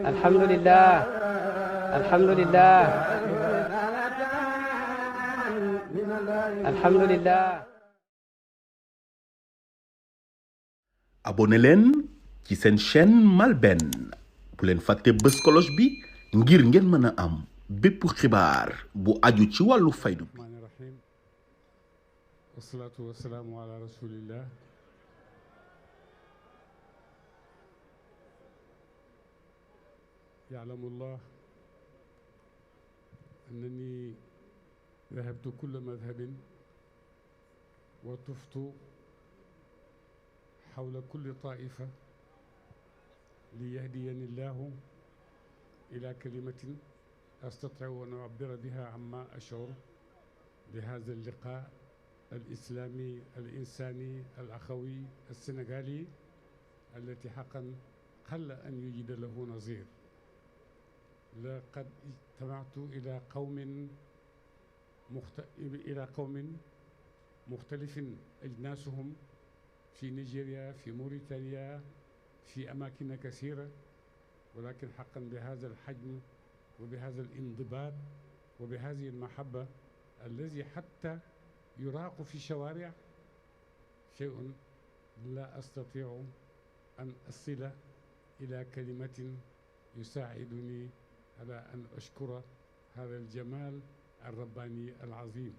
alhamdulillah alhamdulillah alhamdulillah. abonné leen ci seen chaîne MALBN bu leen fàtte bës cloche bi ngir ngeen mën a am bépp xibaar bu aju ci wàllu faydu bi. rahmaani rahim wasalaatu wasalaamu ala rasulillah يعلم الله أنني ذهبت كل مذهب وطفت حول كل طائفة ليهديني الله إلى كلمة أستطيع أن أعبر بها عما أشعر بهذا اللقاء الإسلامي الإنساني الأخوي السنغالي التي حقا قل أن يجد له نظير. لقد اجتمعت إلى قوم مختلف أجناسهم في نيجيريا في موريتانيا في أماكن كثيرة، ولكن حقا بهذا الحجم وبهذا الانضباط وبهذه المحبة الذي حتى يراق في الشوارع شيء لا أستطيع أن أصل إلى كلمة يساعدني على أن أشكر هذا الجمال الرباني العظيم.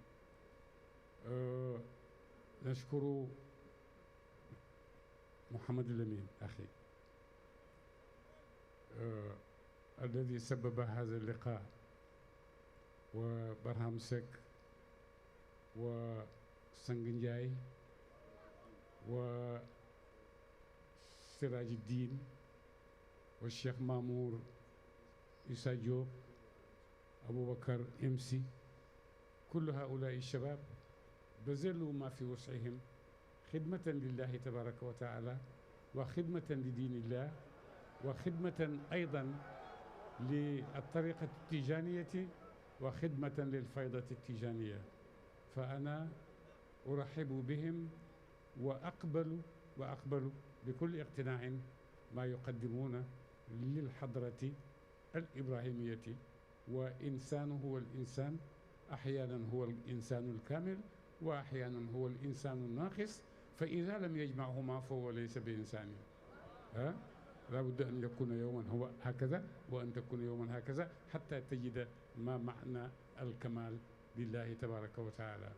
نشكر محمد الأمين أخي الذي سبب هذا اللقاء، وبرهام سك وسنجنجاي وسراج الدين والشيخ مامور إيسا جوب أبو بكر إمسي، كل هؤلاء الشباب بذلوا ما في وسعهم خدمة لله تبارك وتعالى وخدمة لدين الله وخدمة أيضا للطريقة التيجانية وخدمة للفيضة التيجانية. فأنا أرحب بهم وأقبل بكل اقتناع ما يقدمون للحضرة الإبراهيمية. وإنسان هو الإنسان، أحيانا هو الإنسان الكامل وأحيانا هو الإنسان الناقص، فإذا لم يجمعهما فهو ليس بإنسان. لا بد أن يكون يوما هو هكذا وأن تكون يوما هكذا حتى تجد ما معنى الكمال لله تبارك وتعالى.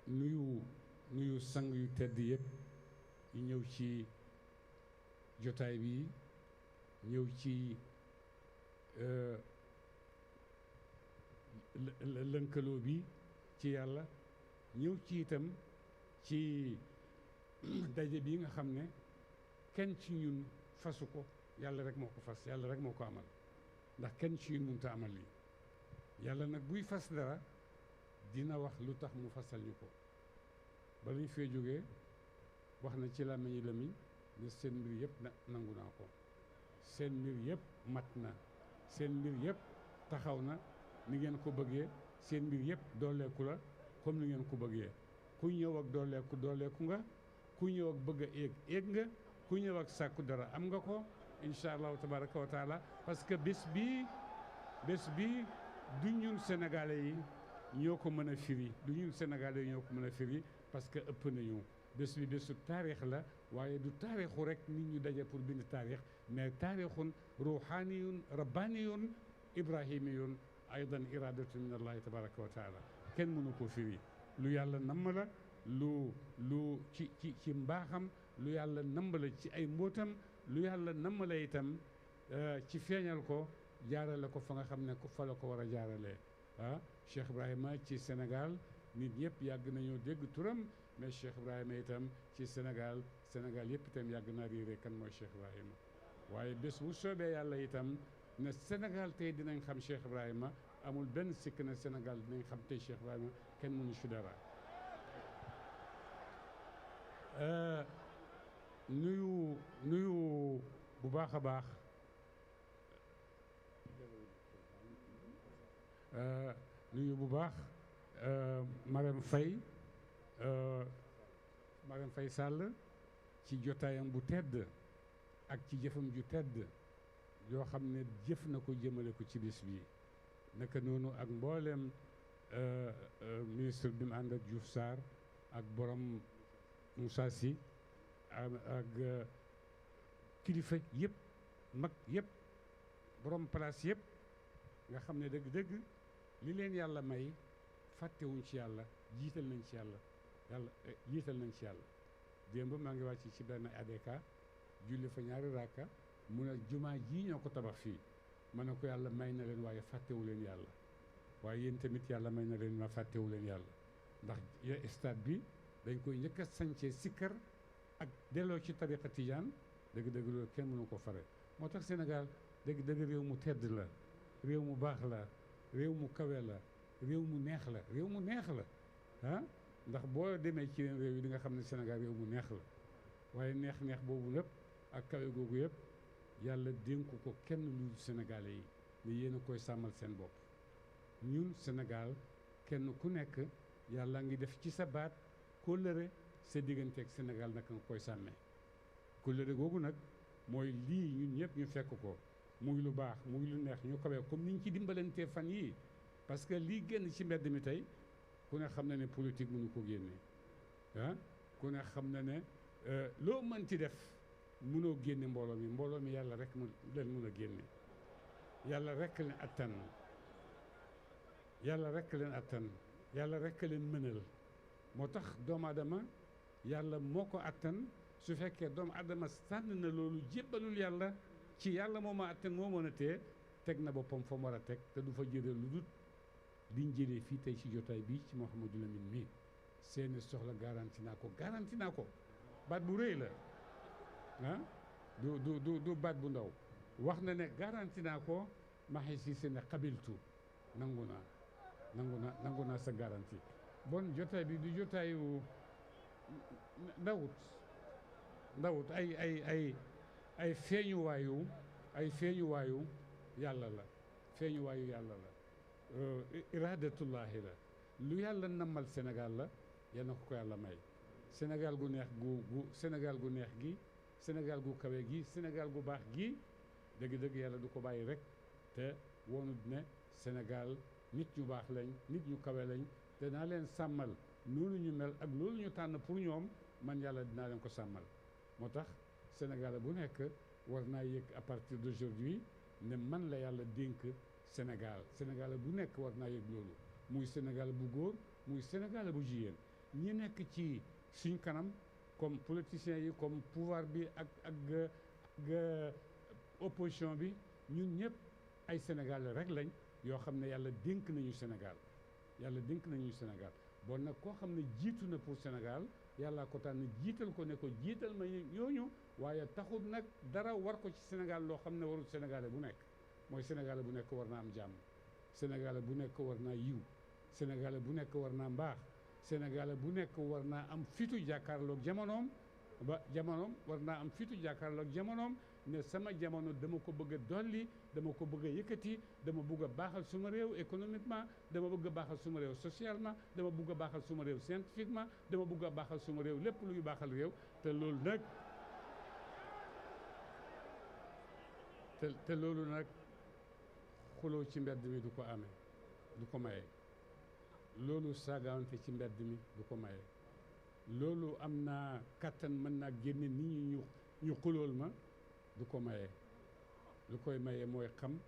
nuyu sang yu tedd yëpp yi ñëw ci jotaay bi, ñëw ci lënkaloo bi ci yàlla, ñëw ci itam ci daje bi nga xam ne kenn ci ñun fasu ko, yàlla rek moo ko fas, yàlla rek moo ko amal, ndax kenn ci ñun mënut a amal lii. yàlla nag buy fas dara dina wax lu tax mu fasal ñu ko. ba lañ fee jógee wax na ci làmmiñu lamiñ ne seen mbir yëpp nangu naa ko, seen mbir yëpp mat na, seen mbir yëpp taxaw na ni ngeen ko bëggee, seen mbir yëpp dooleeku la comme ni ngeen ko bëggee. ku ñëw ak dooleeku nga, ku ñëw ak bëgg a éeg nga, ku ñëw ak sàkku dara am nga ko incha allahu tabaraka wa taala. parce que bés bii du ñun sénégalais yi ñoo ko mën a firi, parce que ëpp nañu. bés bi bésu taarix la, waaye du taarixu rek nit ñu daje pour bind taarix, mais taarixun ruuxaaniyun rabbaaniyun ibrahimiyun aydan iradatu min allahi tabaraka wa taala. kenn mënu ko firi. lu yàlla namm la, lu ci mbaaxam, lu yàlla namm la ci ay mbóotam, lu yàlla namm la itam ci feeñal ko, jaarale ko fa nga xam ne fa la ko war a jaaralee. Cheikh Ibrahima ci Sénégal nit ñëpp yàgg nañoo dégg turam, mais Cheikh Ibrahima itam ci Sénégal yëpp itam yàgg naa riire kan mooy Cheikh Ibrahima. waaye bés bu soobee yàlla itam ne Sénégal tey dinañ xam Cheikh Ibrahima, amul benn sikk na Sénégal dinañ xam tey Cheikh Ibrahima, kenn mënu ci dara. nuyu bu baax a baax nuyu bu baax Marème Faye Marème Faye Sall ci jotaayam bu tedd ak ci jëfam ju tedd yoo xam ne jëf na ko jëmale ko ci bis bi naka noonu ak mbooleem ministre bi mu ànd ak Diouf Sarr ak borom Moussa Sy ak kilifa yëpp mag yëpp borom place yëpp nga xam ne dëgg-dëgg li leen yàlla may fàttewuñ ci yàlla jiital nañ ci yàlla jiital nañ ci yàlla démb maa ngi wàcc ci benn ADK julli fa ñaari raaka mu ne jumaa ji ñoo ko tabax fii ma ne ko yàlla may na leen waaye fàttewu leen yàlla waaye yéen tamit yàlla may na leen ma fàttewu leen yàlla ndax stade bi dañ koy njëkk a sancee sikkar ak delloo ci tariqa tijaan dëgg-dëgg loolu kenn mënu ko fare moo tax Sénégal dëgg-dëgg réew mu tedd la réew mu baax la réew mu kawe la réew mu neex la réew mu neex la ah ndax boo demee ci yeneen réew yi di nga xam ne Sénégal réew mu neex la waaye neex-neex boobu lépp ak kawe googu yëpp yàlla dénku ko kenn lu Sénégalais yi ne yéen a koy sàmmal seen bopp ñun Sénégal kenn ku nekk yàlla ngi def ci sa baat kóllëre sa digganteeg Sénégal naka nga koy sàmmee kóllëre googu nag mooy lii ñun ñëpp ñu fekk ko muy lu baax muy lu neex ñu kawee comme ni ñu ci dimbalantee fan yii parce que lii génn ci mbedd mi tey ku ne xam na ne politique mënu ko génne ah ku ne xam na ne loo mën ci def mënoo génne mbooloo mi yàlla rek mu leen mën a génne yàlla rek leen attan yàlla rek leen attan yàlla rek leen mënal moo tax doomu aadama yàlla moo ko attan su fekkee doomu aadama sànn na loolu jébbalul yàlla ci yàlla moo ma attan moo mën a tee teg na boppam fa mu war a teg te du fa jëlee lu dul liñ jëlee fii tey ci jotaay bi ci Mouhamadou Lamine mii seeni soxla garanti naa ko baat bu rëy la ah du baat bu ndaw wax na ne garanti naa ko maxi si se ne xabiltu nangu naa sa garanti bon jotaay bi du jotaayu ndawut ay feeñuwaayu yàlla la feeñuwaayu yàlla la iradatullahi la lu yàlla nammal Sénégal la yal na ko yàlla may Sénégal gu neex Sénégal gu neex gi Sénégal gu kawe gi Sénégal gu baax gi dëgg-dëgg yàlla du ko bàyyi rek te woonut ne Sénégal nit ñu baax lañ nit ñu kawe lañ te naa leen sàmmal noonu ñu mel ak loolu ñu tànn pour ñoom man yàlla dinaa leen ko sàmmal moo tax Sénégal bu nekk war naa yëg à partir d'aujourd'hui ne man la yàlla dénk Sénégal bu nekk war naa yëg loolu muy Sénégal bu góor muy Sénégal bu jigéen ñi nekk ci suñ kanam comme politiciens yi comme pouvoir bi ak opposition bi ñun ñëpp ay Sénégal rek lañ yoo xam ne yàlla dénk nañu Sénégal bon nag koo xam ne jiitu na pour Sénégal yàlla ko tànn jiital ko ne ko jiital ma ñooñu waaye taxul nag dara war ko ci Sénégal loo xam ne warul Sénégalais bu nekk mooy Sénégalais bu nekk war naa am jàmm Sénégalais bu nekk war naa yiw Sénégalais bu nekk war naa mbaax Sénégalais bu nekk war naa am fitu jàkkaarloog jamonoom war naa am fitu jàkkaarloog jamonoom ne sama jamono dama ko bëgg a dolli dama ko bëgg a yëkkati dama bëgg a baaxal suma réew économiquement dama bëgg a baaxal suma réew socialement dama bëgg a baaxal suma réew scientifiquement dama bëgg a baaxal suma réew lépp luy baaxal réew te loolu nag xuloo ci mbedd mi du ko amee du ko maye loolu saagaante ci mbedd mi du ko maye loolu am naa kattan mën naa génne nit ñi ñu xulool ma du ko maye lu koy maye mooy xam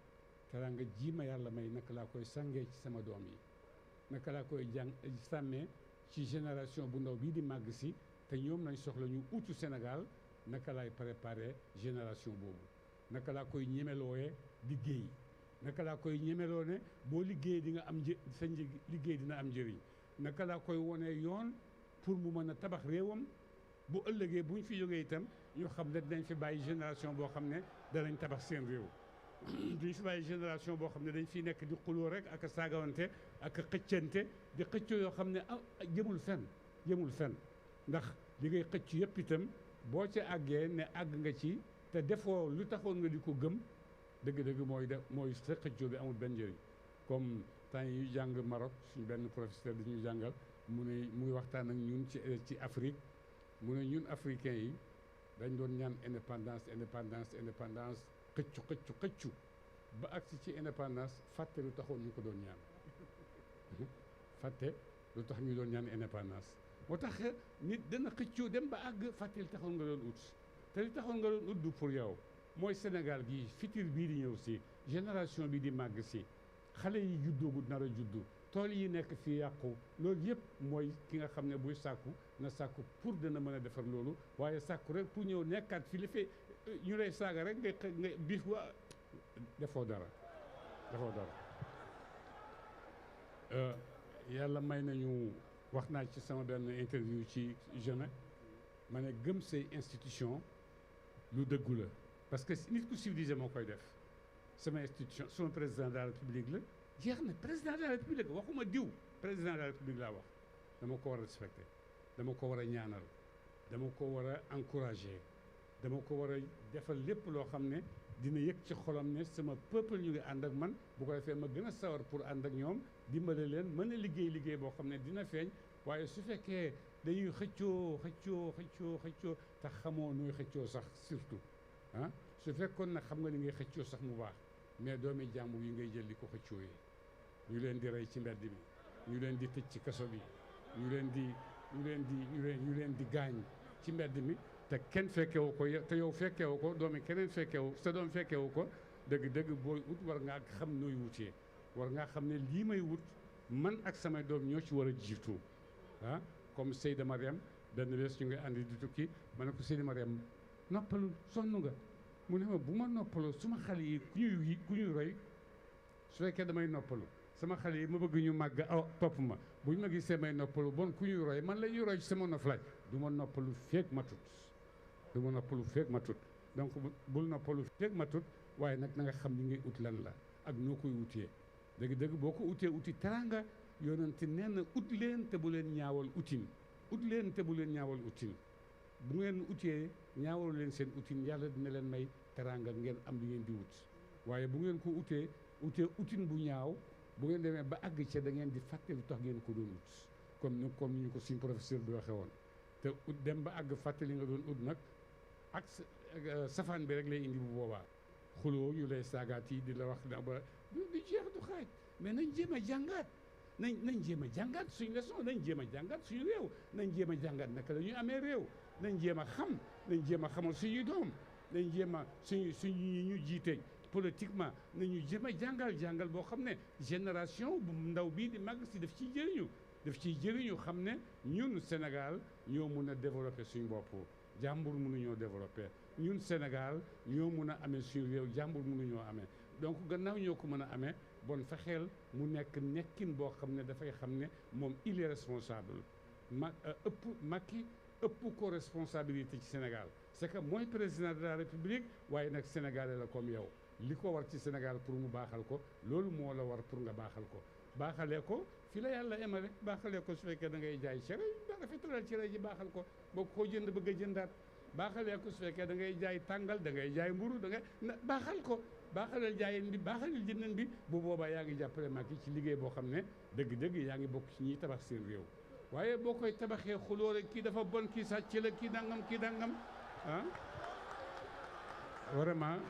teraanga ji ma yàlla may naka laa koy sàngee ci sama doom yi naka laa koy sàmmee ci génération bu ndaw bii di màgg si te ñoom lañ soxla ñu utu Sénégal naka laay préparer génération boobu naka laa koy ñemelooyee liggéey naka laa koy ñemeloo ne boo liggéeyee di nga am sa liggéey dina am njëriñ naka laa koy wonee yoon pour mu mën a tabax réewam bu ëllëgee bu ñu fi jógee itam ñu xam ne dinañ fi bàyyi génération boo xam ne danañ tabax seen réew duñ fi bàyyi génération boo xam ne dañ fiy nekk di xuloo rek ak saagawante ak xëccante di xëccoo yoo xam ne jëmul fen ndax li ngay xëcc yëpp itam boo ca àggee ne àgg nga ci te defoo lu taxoon nga di ko gëm dëgg-dëgg mooy sa xëccoo bi amul benn njëriñ comme temps yi jàng Maroc suñu benn professeur dañuy jàngal mu ne muy waxtaan ak ñun ci Afrique mu ne ñun africains yi dañ doon ñaan indépendance xëccu ba agsi ci indépendance fàtte lu taxoon ñu ko doon ñaan fàtte lu tax ñu doon ñaan indépendance moo tax nit dana xëccoo dem ba àgg fàtte li taxoon nga doon ut te li taxoon nga doon ut du pour yow mooy Sénégal gi futur bii di ñëw si génération bi di màgg si xale yi juddoogu nar a juddu tool yi nekk fii yàqu loolu yëpp mooy ki nga xam ne buy sàkku na sàkku pour dana mën a defar loolu waaye sàkku rek pour ñëw nekkaat fi li fi ñu lay saaga rek nga biif wa defoo dara yàlla may nañu wax naa ci sama benn interview ci jeune ma ne gëm say institution lu dëggu la parce que nit ku civilisé moo koy def sama institution sama président de la république la jeex na président de la république waxuma diw président de la république laa wax dama ko war a respecté dama ko war a ñaanal dama ko war a encouragé dama ko war a defal lépp loo xam ne dina yëg ci xolam ne sama peuple ñu ngi ànd ak man bu ko defee ma gën a sawar pour ànd ak ñoom dimbale leen mën a liggéey boo xam ne dina feeñ waaye su fekkee dañuy xëccoo te xamoo nuy xëccoo sax surtout ah su fekkoon nag xam nga ni ngay xëccoo sax mu baax mais doomi jàmbur yi ngay jël di ko xëccoo yi ñu leen di rey ci mbedd bi ñu leen di tëj ci kaso bi ñu leen di gaañ ci mbedd mi te kenn fekkewu ko te yow fekkewu ko doomi keneen fekkewu sa doom fekkewu ko dëgg booy ut war ngaa xam nooy wutee war ngaa xam ne lii may wut man ak samay doom ñoo ci war a jiitu ah comme Seyda Mariam benn bés ñu ngi àndi di tukki ma ne ko Seyda Mariam noppalu sonn nga mu ne ma bu ma noppalu suma xale yi ku ñuy roy su fekkee damay noppalu sama xale yi ma bëgg ñu màgg topp ma bu ñu ma gisee may noppalu bon ku ñuy roy man la ñuy roy ci sama noflaay du ma noppalu feeg matut donc bul noppalu feeg matut waaye nag na nga xam li ngay ut lan la ak noo koy wutee dëgg boo ko utee uti teranga yonente nee na ut leen te bu leen ñaawal utin bu ngeen utee ñaawalu leen seen utin yàlla dina leen may teranga ngeen am li ngeen di wut waaye bu ngeen ko utee utin bu ñaaw bu ngeen demee ba àgg ca da ngeen di fàtte lu tax ngeen ko doon ut comme ni ñu ko suñ professeur bi waxee woon te ut dem ba àgg fàtte li nga doon ut nag ak safaan bi rek lay indi bu boobaa xuloo ñu lay saagaat yi di la wax da ba du jeex du xaaj mais nañ jéem a jàngaat nañ jéem a jàngaat suñu leçon nañ jéem a jàngaat suñu réew nañ jéem a jàngaat naka la ñuy amee réew nañ jéem a xam nañ jéem a xamal suñuy doom nañ jéem a suñu ñu jiite politiquement nañu jéem a jàngal boo xam ne génération bu ndaw bii di màgg si daf ciy jëriñu xam ne ñun Sénégal ñoo mun a développer suñu bopp jàmbur mënuñoo développer ñun Sénégal ñoo mun a amee suñu réew jàmbur mënuñoo amee donc gannaaw ñoo ko mën a amee bon fexeel mu nekk nekkin boo xam ne dafay xam ne moom il est responsable Macky ëpp ko responsabilité ci Sénégal c'est que mooy président de la République waaye nag sénégalais la comme yow li ko war ci Sénégal pour mu baaxal ko loolu moo la war pour nga baaxal ko baaxalee ko fi la yàlla emale baaxalee ko su fekkee da ngay jaay cere rafetalal cere ji baaxal ko boo ko jënd bëgg a jëndaat baaxalee ko su fekkee da ngay jaay tàngal da ngay jaay mburu da ngay baaxal ko baaxalal jaayen bi baaxalal jëndan bi bu boobaa yaa ngi jàppale Macky ci liggéey boo xam ne dëgg yaa ngi bokk ci ñiy tabax seen réew waaye boo koy tabaxee xuloo rek kii dafa bon kii sàcc la kii dangam ah vraiment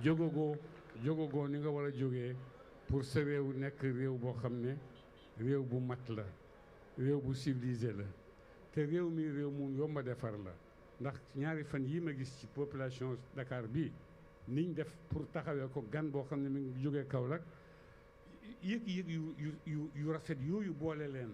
jógagoo ni nga war a jógee pour sa réew nekk réew boo xam ne réew bu mat la réew bu civilisé la te réew mi réew mu yomba defar la ndax ñaari fan yii ma gis ci population Dakar bi niñ def pour taxawee ko gan boo xam ne mi ngi jógee Kaolack yëg-yëg yu rafet yooyu boole leen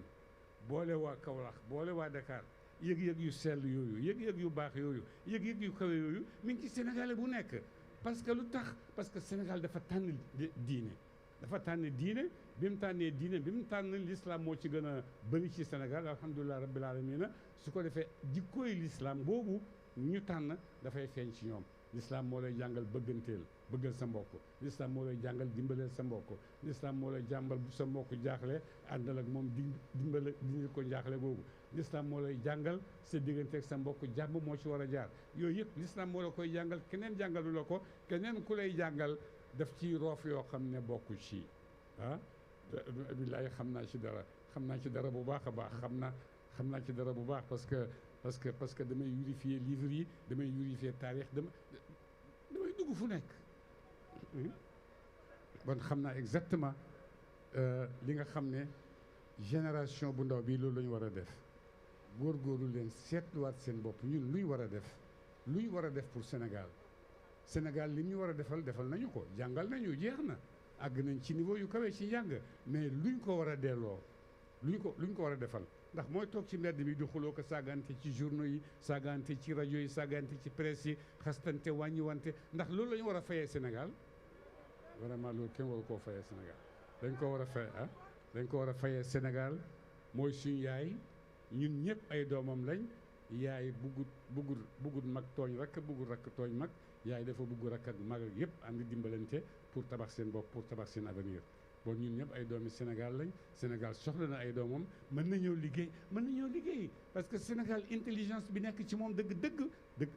boole waa Kaolack boole waa Dakar yëg-yëg yu sell yooyu yëg-yëg yu baax yooyu yëg-yëg yu kawe yooyu mi ngi ci Sénégalais bu nekk parce que lu tax parce que Sénégal dafa tànn diine bi mu tànnee diine bi mu tànn l'islam moo ci gën a bëri ci Sénégal alhamdulilah rabbil alamina su ko defee jikkooy l'islam boobu ñu tànn dafay feeñ ci ñoom l'islam moo lay jàngal bëggal sa mbokk l'islam moo lay jàngal dimbaleel sa mbokk l'islam moo lay jàngal bu sa mbokk jaaxle àndal ak moom dimbale dindi ko njaaxle googu l'islam moo lay jàngal sa diggante ak sa mbokk jàmm moo ci war a jaar yooyu yëpp l'islam moo la koy jàngal keneen jàngalu la ko keneen ku lay jàngal daf ci roof yoo xam ne bokku ci ah billaay xam naa ci dara bu baax a baax xam naa ci dara bu baax parce que damay vérifier livres yi damay vérifier taarix damay dugg fu nekk bon xam naa exactement li nga xam ne génération bu ndaw bi loolu la ñu war a def góorgóorlu leen seetluwaat seen bopp ñun luy war a def pour Sénégal li ñu war a defal nañu ko jàngal nañu jeex na àgg nañ ci niveau yu kawe ci njàng mais luñ ko war a delloo luñ ko war a defal ndax mooy toog ci mbedd mi di xuloo ko saagante ci journaux yi saagante ci rajo yi saagante ci presse yi xastante wàññiwante ndax loolu la ñu war a fayee Sénégal vraiment loolu kenn waru koo fayee Sénégal dañ ko war a fayee Sénégal mooy suñu yaay ñun ñëpp ay doomam lañ yaay buggut mag tooñ rakk buggut rakk tooñ mag yaay dafa bugg rakk ak mag ak yëpp ànd dimbalante pour tabax seen bopp pour tabax seen avenir bon ñun ñëpp ay doomi Sénégal lañ Sénégal soxla na ay doomam mën nañoo liggéey parce que Sénégal intelligence bi nekk ci moom dëgg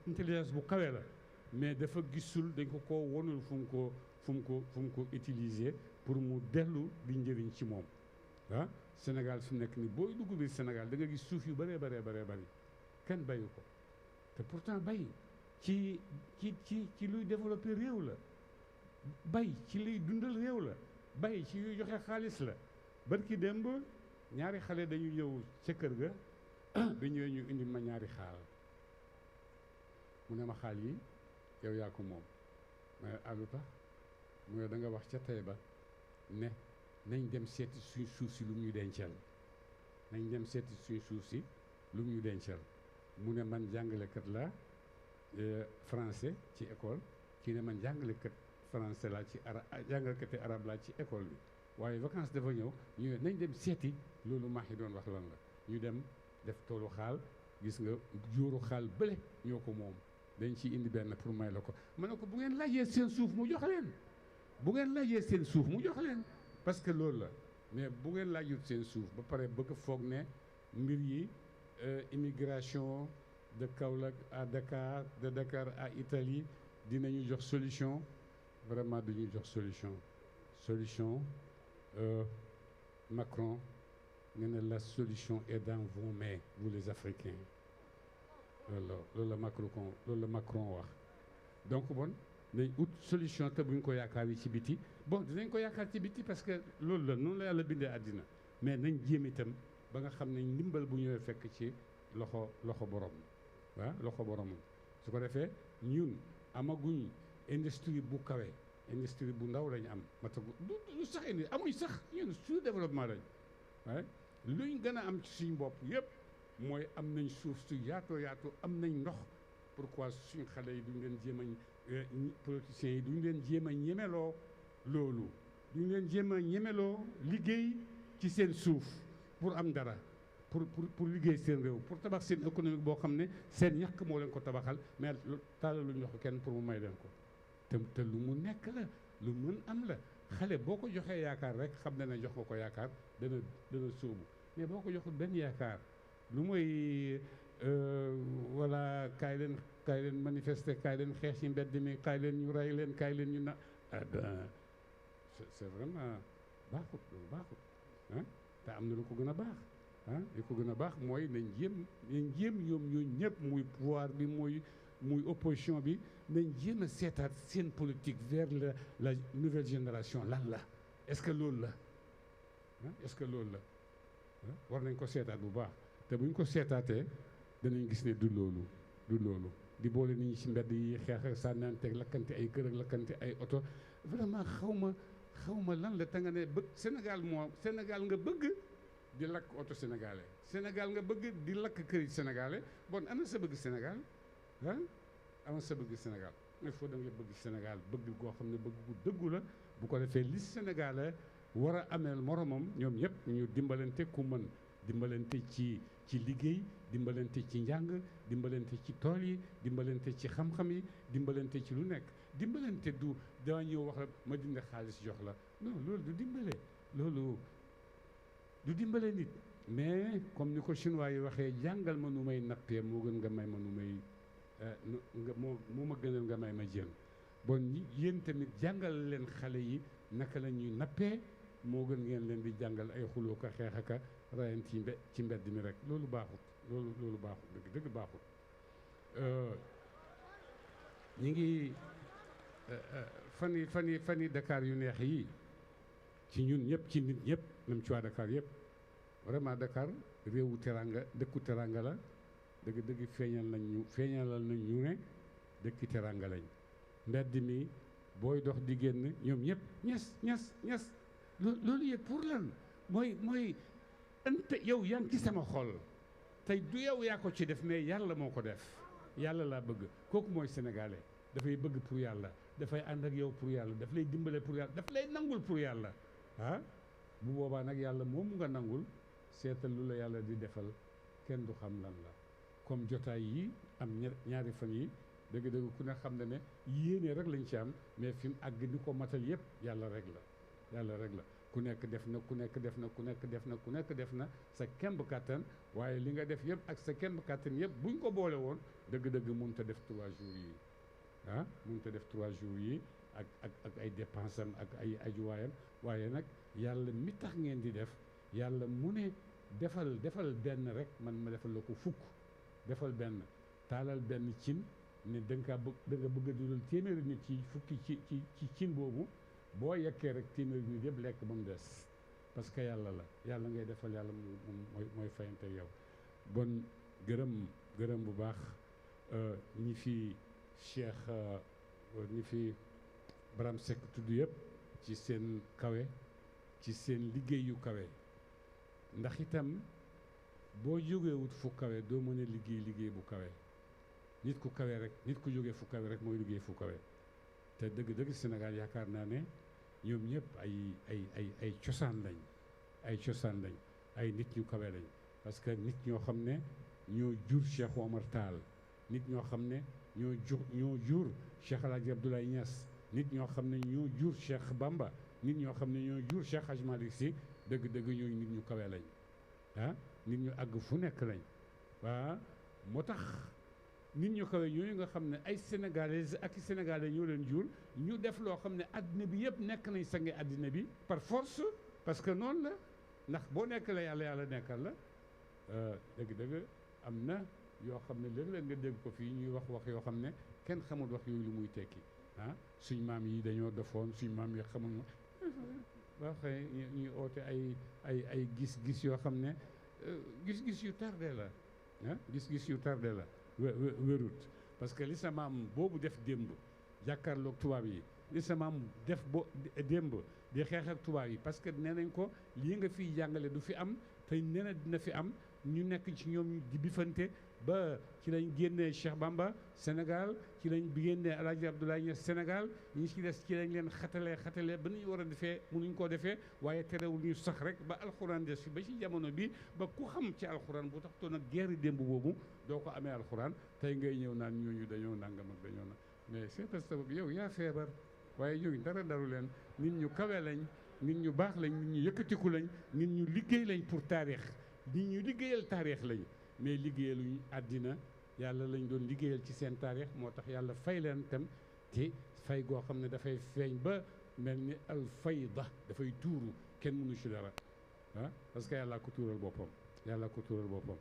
intelligence bu kawe la mais dafa gisul dañ ko wonul fu mu ko utiliser pour mu dellu di njëriñ ci moom Sénégal fi nekk ni booy dugg biir Sénégal da nga gis suuf yu bëree bëri kenn bayu ko te pourtant bay ci luy développer réew la bay ci luy dundal réew la bay ci yuy joxe xaalis la barki démb ñaari xale dañu ñëw ca kër ga bi ñëwee ñu indi ma ñaari xaal mu ne ma xaal yi yow yaa ko moom mais alu tax mu ne da nga wax ca tey ba ne nañ dem seeti suñ suuf si lu mu ñu dencal mu ne man jàngalekat la français ci école kii ne man jàngalekat français laa ci jàngalekati arabe laa ci école bi waaye vacances dafa ñëw ñu ne nañ dem seeti loolu maa ngi doon wax lan la ñu dem def toolu xaal gis nga jóoru xaal bële ñoo ko moom dañ ci indi benn pour may la ko ma ne ko bu ngeen laajee seen suuf mu jox leen parce que loolu la mais bu ngeen laajut seen suuf ba pare bëgg foog ne mbir yi immigration de Kaolack à Dakar de Dakar à Italie dinañu jox solution vraiment duñu jox solution Macron nee na la solution est dans vos mains vous les Africains loolu la Macron wax donc bon nañ ut solution te buñ ko yaakaar yi ci biti bon dinañ ko yaakaar ci biti parce que loolu la noonu la yàlla bindee àddina mais nañ jéem itam ba nga xam ne ndimbal bu ñëwee fekk ci loxo borom loxo boromam su ko defee ñun amaguñ industrie bu kawe industrie bu ndaw lañ am matagu du sax indi amuñ sax ñun sous-développement lañ waaye luñ gën a am ci suñ bopp yëpp mooy am nañ suuf su yaatoo am nañ ndox pourquoi suñ xale yi duñ leen jéem a politiciens yi duñ leen jéem a ñemeloo loolu duñ leen jéem a ñemeloo liggéey ci seen suuf pour am dara pour liggéey seen réew pour tabax seen économique boo xam ne seen ñàkk moo leen ko tabaxal mais taala lu ñu wax kenn pour mu may leen ko te lu mu nekk la lu mën am la xale boo ko joxee yaakaar rek xam ne jox nga ko yaakaar dana sóobu mais boo ko joxul benn yaakaar lu mooy voilà kaay leen manifester kaay leen xeex ci mbedd mi kaay leen ñu rey leen kaay leen ñu na c'est vraiment baaxut loolu baaxut te am na lu ko gën a baax li ko gën a baax mooy nañ jéem ñoom ñooñu ñëpp muy pouvoir bi muy opposition bi nañ jéem a seetaat seen politique vers la nouvelle génération lan la est-ce que loolu la war nañ ko seetaat bu baax te buñ ko seetaatee danañ gis ne du loolu di boole nit ñi ci mbedd yi xeex ak sànnanteeg lakkante ay kër ak lakkante ay oto vraiment xaw ma lan la te nga ne bëgg Sénégal nga bëgg di lakk oto sénégalais Sénégal nga bëgg di lakk kër yi sénégalais bon ana sa bëgg Sénégal ama sa bëgg Sénégal il faut da nga bëgg Sénégal bëgg goo xam ne bëgg gu dëggu la bu ko defee li sénégalais war a ameel moromam ñoom ñëpp ñu dimbalante ku mën dimbalante ci liggéey dimbalante ci njàng dimbalante ci tool yi dimbalante ci xam-xam yi dimbalante ci lu nekk dimbalante du daa ñëw wax la ma dindi xaalis jox la non loolu du dimbale nit mais comme ni ko chinois yi waxee jàngal ma nu may nappee moo gën nga may ma nu may moo ma gënal nga may ma jën bon yéen tamit jàngal leen xale yi naka la ñuy nappee moo gën ngeen leen di jàngal ay xuloo ko xeex aka rayante ci mbedd mi rek loolu baaxut loolu baaxut dëgg baaxut ñi ngi fan yi Dakar yu neex yi ci ñun ñëpp ci nit ñëpp même ci waa Dakar yëpp vraiment Dakar réewu teranga dëkku teranga la dëgg feeñalal nañ ñu ne dëkki teranga lañ mbedd mi booy dox di génn ñoom ñëpp ñes loolu yëpp pour lan mooy ante yow yaa ngi ci sama xol tey du yow yaa ko ci def mais yàlla moo ko def yàlla laa bëgg kooku mooy sénégalais dafay bëgg pour yàlla dafay ànd ak yow pour yàlla daf lay dimbale pour yàlla daf lay nangul pour yàlla bu boobaa nag yàlla moom nga nangul seetal lu la yàlla di defal kenn du xam lan la comme jotaay yi am ñaari fan yi dëgg-dëgg ku ne xam ne yéene rek lañ ci am mais fi mu àgg ni ko matal yëpp yàlla rek la ku nekk def na sa kemb kàttan waaye li nga def yëpp ak sa kemb kàttan yëpp buñ ko boole woon dëgg-dëgg mënut a def 3 jours yi mënut a def 3 jours yi ak ay dépense am ak ay ajuwaayam waaye nag yàlla mi tax ngeen di def yàlla mu ne defal benn rek man ma defal la ko fukk defal benn taalal benn cin ne da nga bëgg a dundal téeméeri nit ci fukki ci cin boobu boo yekkee rek téeméeri nit yëpp lekk ba mu des parce que yàlla la yàlla ngay defal yàlla mooy fayante yow bon gërëm bu baax ñi fi Cheikh ñi fi Baram Seck tudd yëpp ci seen kawe ci seen liggéey yu kawe ndax itam boo jógeewut fu kawe doo mën a liggéey bu kawe nit ku kawe rek nit ku jógee fu kawe rek mooy liggéey fu kawe te dëgg Sénégal yaakaar naa ne ñoom ñëpp ay cosaan lañ ay nit ñu kawe lañ parce que nit ñoo xam ne ñoo jur Cheikh Omar Tall nit ñoo xam ne ñoo jur Cheikh El Hadj Abdoulaye Niass nit ñoo xam ne ñoo jur Cheikh Bamba nit ñoo xam ne ñoo jur Cheikh Hadj Malick Sy dëgg ñooñu nit ñu kawe lañ nit ñu àgg fu nekk lañ moo tax nit ñu kawe ñooñu nga xam ne ay sénégalais ak i sénégalais ñoo leen jur ñu def loo xam ne àddina bi yëpp nekk nañ sange àddina bi par force parce que noonu la ndax boo nekk la yàlla nekkal la dëgg am na yoo xam ne léeg-léeg nga dégg ko fii ñuy wax yoo xam ne kenn xamul wax yooyu lu muy tekki suñ maam yi dañoo defoon suñ maam yi xamul waxee ñuy oote ay gis-gis yoo xam ne gis-gis yu tardé la gis-gis yu tardé la wérut parce que li sa maam boobu def démb jàkkaarloog tubaab yi li sa maam def démb di xeex ak tubaab yi parce que nee nañ ko lii nga fiy jàngale du fi am te nee na dina fi am ñu nekk ci ñoom di bifante ba ci lañ génnee Cheikh Bamba Sénégal ci lañ génnee El Hadj Abdoulaye Niass Sénégal ñi ci des ci lañ leen xatale ba ñu war a defee mënuñ koo defee waaye terewul ñu sax rek ba alxuraan des fi ba ci jamono bi ba ku xam ci alxuraan bu tax toon ak guerre démb boobu doo ko amee alxuraan tey ngay ñëw naan ñooñu dañoo nangam ak dañoo na mais c'est parce que yow yaa feebar waaye ñooñu dara daru leen nit ñu kawe lañ nit ñu baax lañ nit ñu yëkkatiku lañ nit ñu liggéey lañ pour taarix nit ñu liggéeyal taarix lañ mais liggéeyaluñ àddina yàlla lañ doon liggéeyal ci seen taarix moo tax yàlla fay leen tam te fay goo xam ne dafay feeñ ba mel ni al fayda dafay tuuru kenn mënu ci dara parce que yàlla ko tuural boppam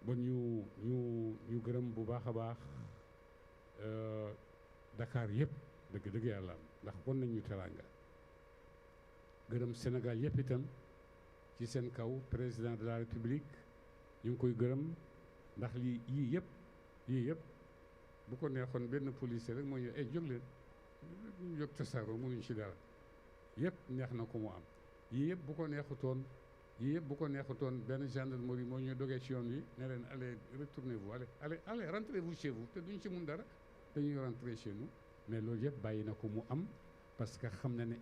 bon ñu gërëm bu baax a baax Dakar yëpp dëgg yàlla am ndax bon nañ ñu teraanga gërëm Sénégal yëpp itam ci seen kaw président de la République ñu ngi koy gërëm ndax yii yëpp bu ko neexoon benn policier rek moo ñëw jóg leen ñu jóg tasaaroo mënuñ ci dara yëpp neex na ko mu am yii yëpp bu ko neexutoon benn gendarmerie moo ñëw dogee ci yoon wi ne leen allez retournez-vous allez rentrez-vous chez vous te duñ ci mun dara dañuy rentrer chez nous mais loolu yëpp bàyyi na ko mu am parce que xam na ne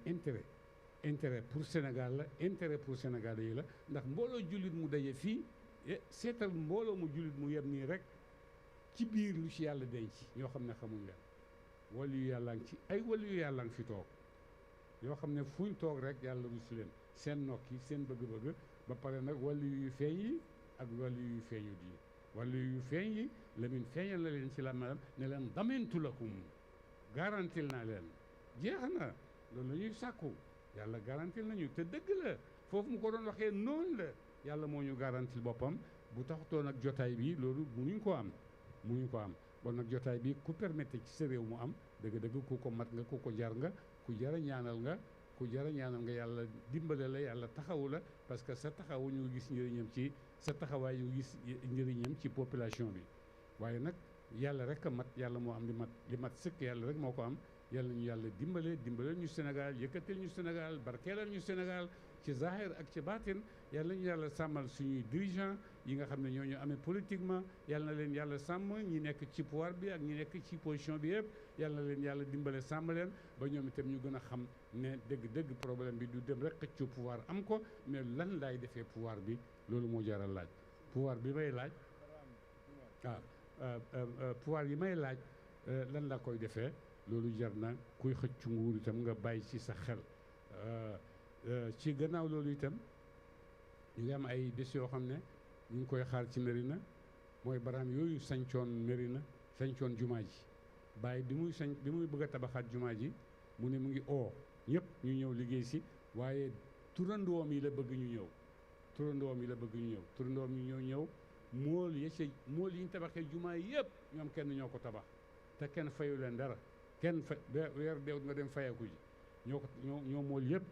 intérêt pour Sénégal la intérêt pour Sénégalais yi la ndax mbooloo jullit mu daje fii seetal mbooloo mu jullit mu yem nii rek ci biir lu ci yàlla denc ñoo xam ne xamuñ leen wali yu yàlla ngi ci ay wali yu yàlla ngi fi toog yoo xam ne fuñ toog rek yàlla rus leen seen nokki seen bëgg-bëgg ba pare nag wali yu feeñ yi ak wali yu feeñut yi wali yu feeñ yi Lamin feeñal na leen ci la melam ne leen damintu lakum garantil naa leen jeex na loolu la ñuy sàkku yàlla garantil nañu te dëgg la foofu mu ko doon waxee noonu la yàlla moo ñu garantil boppam. bu taxutoon ak jotaay bi loolu munuñ ko am bon nag jotaay bi ku permettre ci sa réew mu am dëgg-dëgg ku ko mat nga ku ko jar nga ku jar a ñaanal nga yàlla dimbale la yàlla taxawu la parce que sa taxawu ñu gis njëriñam ci sa taxawaay ñu gis njëriñam ci population bi waaye nag yàlla rek a mat yàlla moo am li mat sëkk yàlla rek moo ko am yàlla ñu yàlla dimbaleel ñu Sénégal yëkkatil ñu Sénégal barkeelal ñu Sénégal ci zahir ak ci baatin yàlla ñu yàlla sàmmal suñuy dirigeant yi nga xam ne ñoo ñu amee politiquement yàlla na leen yàlla sàmm ñi nekk ci pouvoir bi ak ñi nekk ci position bi yëpp yàlla na leen yàlla dimbale sàmm leen ba ñoom itam ñu gën a xam ne dëgg-dëgg problème bi du dem rek xëccoo pouvoir am ko mais lan laay defee pouvoir bi loolu moo jaral laaj pouvoir bi may laaj pouvoir yi may laaj lan la koy defee loolu jar na kuy xëccu nguur itam nga bàyyi ci sa xel ci gannaaw loolu itam ñu ngi am ay bés yoo xam ne ñu ngi koy xaar ci Médina mooy baraam yooyu sañcoon Médina sañcoon jumaa ji bàyyi bi muy bëgg a tabaxaat jumaa ji mu ne mu ngi ñëpp ñu ñëw liggéey si waaye turandoom yi la bëgg ñu ñëw turandoom yi ñëw mool yi ñu tabaxee jumaa yi yëpp ñoom kenn ñoo ko tabax te kenn fayu leen dara kenn weer deew nga dem fayeeku ji ñoo mool yëpp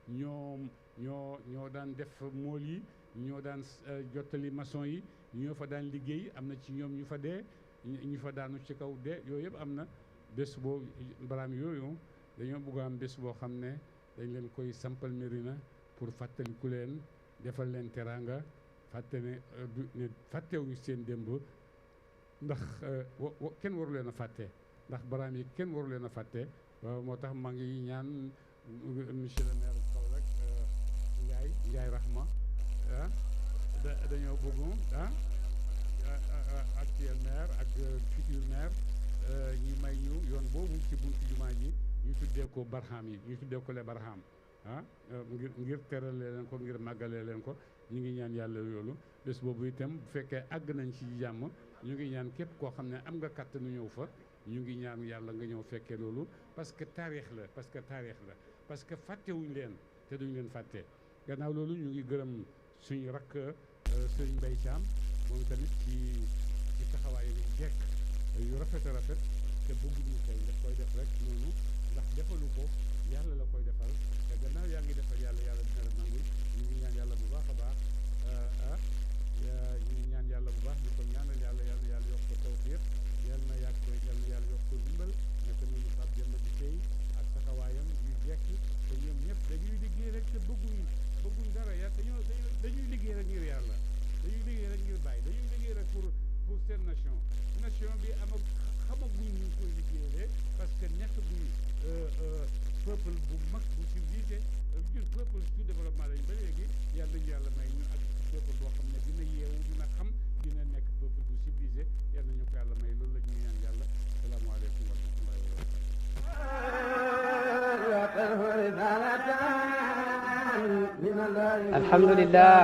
ñoo daan def mool yi ñoo daan jottali maçon yi ñoo fa daan liggéey am na ci ñoom ñu fa dee ñu fa daanu ci kaw dee yooyu yëpp am na bés boo baraam yooyu dañoo bëgg am bés boo xam ne dañ leen koy sampal Médina pour fàttaliku leen defal leen teraanga fàttewuñu seen démb ndax kenn waru leen a fàtte ndax baraam yi kenn waru leen a fàtte moo tax maa ngi ñaan monsieur le maire Kaolack Ndiaye Rahma dañoo bëgg actuel maire ak futur maire ñi may ñu yoon boobu ci buntu jumaa ji ñu tuddee ko barham yi ñu tuddee ko le barham ngir terale leen ko ngir màggalee leen ko ñu ngi ñaan yàlla loolu bés boobu itam bu fekkee àgg nañ ci jàmm ñu ngi ñaan képp koo xam ne am nga kàttanu ñëw fa ñu ngi ñaan yàlla nga ñëw fekkee loolu parce que taarix la parce que fàttewuñ leen te duñ leen fàtte gannaaw loolu ñu ngi gërëm suñu rakk Serigne Mbaye Thiam moom tamit ci taxawaay yu jekk yu rafet te bëgguñu tey daf koy def rek noonu ndax defalu ko yàlla la koy defal te gannaaw yaa ngi defal yàlla dina la nangul ñu ngi ñaan yàlla bu baax a baax ñu ngi ñaan yàlla bu baax di ko ñaanal yàlla yokk ko tawfiq yàlla na yàlla yokk ko ndimbal naka noonu Pape Demba di tey ak taxawaayam yu jekk te ñoom ñëpp dañuy liggéey rek te bëgguñ dara dañuy liggéey rek ngir yàlla dañuy liggéey rek ngir bàyyi dañuy liggéey rek pour seen nation bi xamaguñ ñu koy liggéeyee parce que nekk buñ peuple bu mag bu civilisé ñun peuple sous développement lañ ba léegi yàlla may ñu ak peuple boo xam ne dina yeewu dina xam dina nekk peuple bu civilisé yàlla ñu ko yàlla may loolu la ñu ñaan yàlla salaamaaleykum wa rahmatullahi wa barakatuh. alhamdulillah.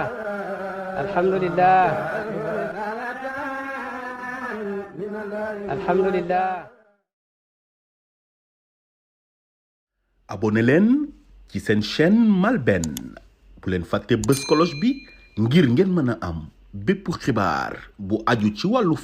abonné leen ci seen chaîne MALBN bu leen fàtte bës cloche bi ngir ngeen mën a am bépp xibaar bu aju ci wàllu